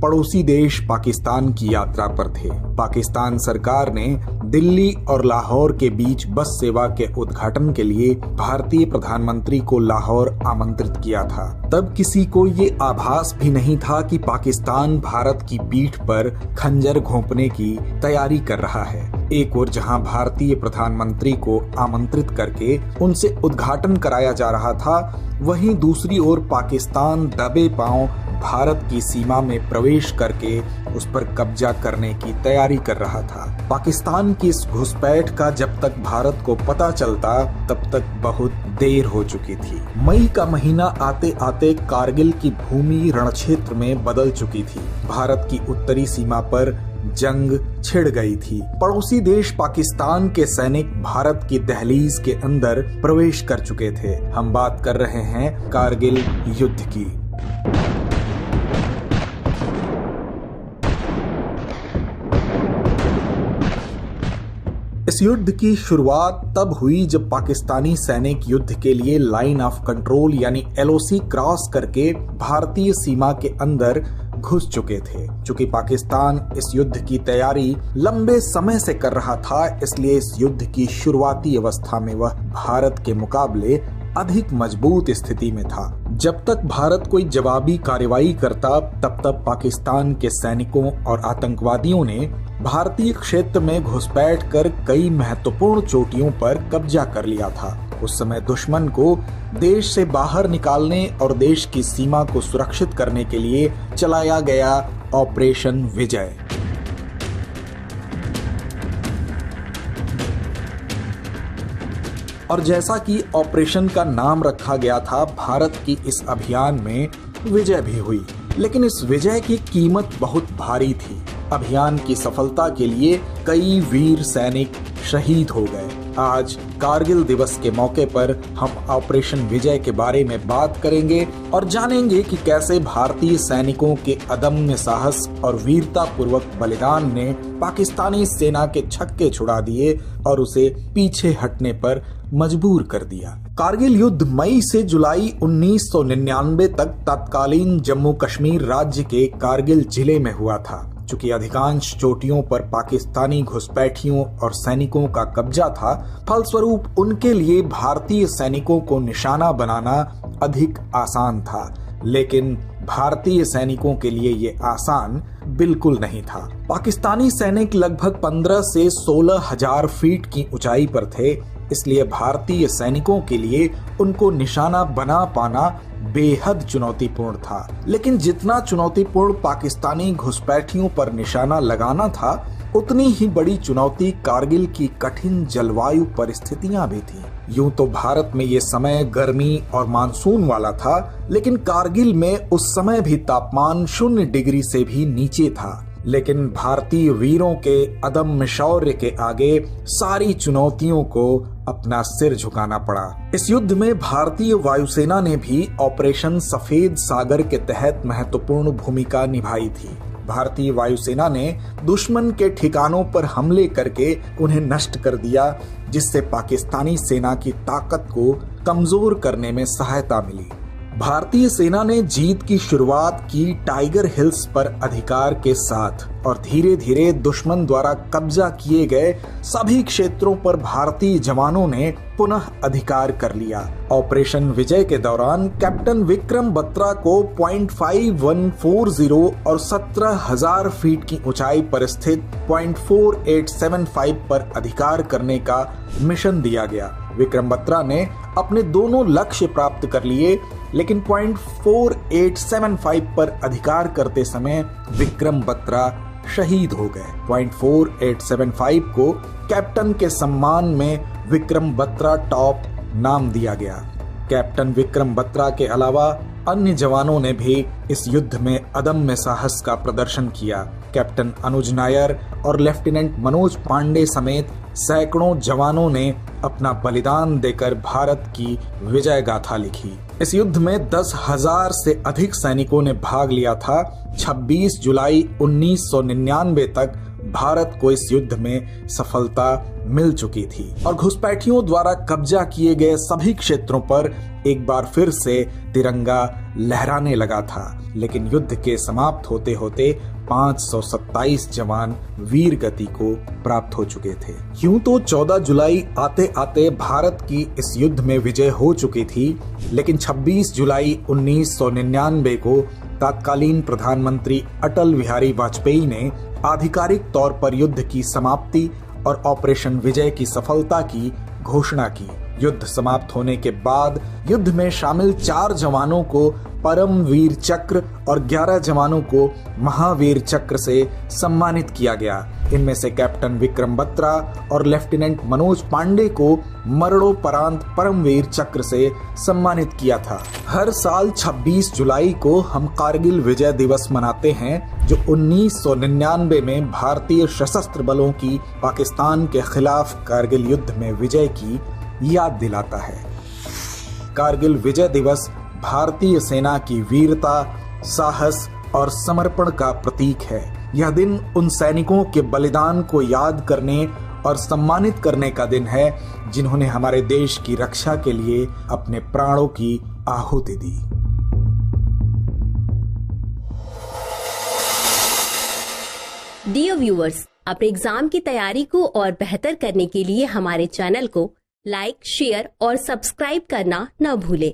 पड़ोसी देश पाकिस्तान की यात्रा पर थे। पाकिस्तान सरकार ने दिल्ली और लाहौर के बीच बस सेवा के उद्घाटन के लिए भारतीय प्रधानमंत्री को लाहौर आमंत्रित किया था। तब किसी को ये आभास भी नहीं था कि पाकिस्तान भारत की पीठ पर खंजर घोंपने की तैयारी कर रहा है। एक ओर जहां भारतीय प्रधानमंत्री को आमंत्रित करके उनसे उद्घाटन कराया जा रहा था, वहीं दूसरी ओर पाकिस्तान दबे पांव भारत की सीमा में प्रवेश करके उस पर कब्जा करने की तैयारी कर रहा था। पाकिस्तान की इस घुसपैठ का जब तक भारत को पता चलता तब तक बहुत देर हो चुकी थी। मई का महीना आते आते कारगिल की भूमि रणक्षेत्र में बदल चुकी थी। भारत की उत्तरी सीमा पर जंग छिड़ गई थी। पड़ोसी देश पाकिस्तान के सैनिक भारत की दहलीज के अंदर प्रवेश कर चुके थे। हम बात कर रहे हैं कारगिल युद्ध की। इस युद्ध की शुरुआत तब हुई जब पाकिस्तानी सैनिक युद्ध के लिए लाइन ऑफ कंट्रोल यानी LOC क्रॉस करके भारतीय सीमा के अंदर घुस चुके थे। चूंकि पाकिस्तान इस युद्ध की तैयारी लंबे समय से कर रहा था, इसलिए इस युद्ध की शुरुआती अवस्था में वह भारत के मुकाबले अधिक मजबूत स्थिति में था। जब तक भारत कोई जवाबी कार्रवाई करता, तब तक पाकिस्तान के सैनिकों और आतंकवादियों ने भारतीय क्षेत्र में घुसपैठ कर कई महत्वपूर्ण चोटियों पर कब्जा कर लिया था। उस समय दुश्मन को देश से बाहर निकालने और देश की सीमा को सुरक्षित करने के लिए चलाया गया ऑपरेशन विजय। और जैसा कि ऑपरेशन का नाम रखा गया था, भारत की इस अभियान में विजय भी हुई, लेकिन इस विजय की कीमत बहुत भारी थी। अभियान की सफलता के लिए कई वीर सैनिक शहीद हो गए। आज कारगिल दिवस के मौके पर हम ऑपरेशन विजय के बारे में बात करेंगे और जानेंगे कि कैसे भारतीय सैनिकों के अदम्य साहस और वीरता पूर्वक बलिदान ने पाकिस्तानी सेना के छक्के छुड़ा दिए और उसे पीछे हटने पर मजबूर कर दिया। कारगिल युद्ध मई से जुलाई 1999 तक तत्कालीन जम्मू कश्मीर राज्य के कारगिल जिले में हुआ था। चूंकि अधिकांश चोटियों पर पाकिस्तानी घुसपैठियों और सैनिकों का कब्जा था, फलस्वरूप उनके लिए भारतीय सैनिकों को निशाना बनाना अधिक आसान था। लेकिन भारतीय सैनिकों के लिए ये आसान बिल्कुल नहीं था। पाकिस्तानी सैनिक लगभग 15 से 16 हजार फीट की ऊंचाई पर थे, इसलिए भारतीय सैनिकों के लिए उनको निशाना बना पाना बेहद चुनौतीपूर्ण था। लेकिन जितना चुनौतीपूर्ण पाकिस्तानी घुसपैठियों पर निशाना लगाना था, उतनी ही बड़ी चुनौती कारगिल की कठिन जलवायु परिस्थितियां भी थी। यूं तो भारत में ये समय गर्मी और मानसून वाला था, लेकिन कारगिल में उस समय भी तापमान 0 डिग्री से भी नीचे था। लेकिन भारतीय वीरों के अदम्य शौर्य के आगे सारी चुनौतियों को अपना सिर झुकाना पड़ा। इस युद्ध में भारतीय वायुसेना ने भी ऑपरेशन सफेद सागर के तहत महत्वपूर्ण भूमिका निभाई थी। भारतीय वायुसेना ने दुश्मन के ठिकानों पर हमले करके उन्हें नष्ट कर दिया, जिससे पाकिस्तानी सेना की ताकत को कमजोर करने में सहायता मिली। भारतीय सेना ने जीत की शुरुआत की टाइगर हिल्स पर अधिकार के साथ और धीरे धीरे दुश्मन द्वारा कब्जा किए गए सभी क्षेत्रों पर भारतीय जवानों ने पुनः अधिकार कर लिया। ऑपरेशन विजय के दौरान कैप्टन विक्रम बत्रा को .5140 और 17,000 फीट की ऊंचाई पर स्थित .4875 पर अधिकार करने का मिशन दिया गया। विक्रम बत्रा ने अपने दोनों लक्ष्य प्राप्त कर लिए, लेकिन .4875 पर अधिकार करते समय विक्रम बत्रा शहीद हो गए। .4875 को कैप्टन के सम्मान में विक्रम बत्रा टॉप नाम दिया गया। कैप्टन विक्रम बत्रा के अलावा अन्य जवानों ने भी इस युद्ध में अदम्य साहस का प्रदर्शन किया। कैप्टन अनुज नायर और लेफ्टिनेंट मनोज पांडे समेत सैकड़ों जवानों ने अपना बलिदान देकर भारत की विजय गाथा लिखी। इस युद्ध में 10,000 से अधिक सैनिकों ने भाग लिया था। 26 जुलाई 1999 तक भारत को इस युद्ध में सफलता मिल चुकी थी और घुसपैठियों द्वारा कब्जा किए गए सभी क्षेत्रों पर एक बार फिर से तिरंगा लहराने लगा था। लेकिन युद्ध के समाप्त होते होते 527 जवान वीर गति को प्राप्त हो चुके थे। यूं तो 14 जुलाई आते आते भारत की इस युद्ध में विजय हो चुकी थी, लेकिन 26 जुलाई 1999 को तत्कालीन प्रधानमंत्री अटल बिहारी वाजपेयी ने आधिकारिक तौर पर युद्ध की समाप्ति और ऑपरेशन विजय की सफलता की घोषणा की। युद्ध समाप्त होने के बाद युद्ध में शामिल 4 जवानों को परम वीर चक्र और 11 जवानों को महावीर चक्र से सम्मानित किया गया। इनमें से कैप्टन विक्रम बत्रा और लेफ्टिनेंट मनोज पांडे को मरणोपरांत परमवीर चक्र से सम्मानित किया था। हर साल 26 जुलाई को हम कारगिल विजय दिवस मनाते हैं, जो 1999 में भारतीय सशस्त्र बलों की पाकिस्तान के खिलाफ कारगिल युद्ध में विजय की याद दिलाता है। कारगिल विजय दिवस भारतीय सेना की वीरता, साहस और समर्पण का प्रतीक है। यह दिन उन सैनिकों के बलिदान को याद करने और सम्मानित करने का दिन है, जिन्होंने हमारे देश की रक्षा के लिए अपने प्राणों की आहुति दी। डियर व्यूअर्स, अपने एग्जाम की तैयारी को और बेहतर करने के लिए हमारे चैनल को लाइक, शेयर और सब्सक्राइब करना न भूलें।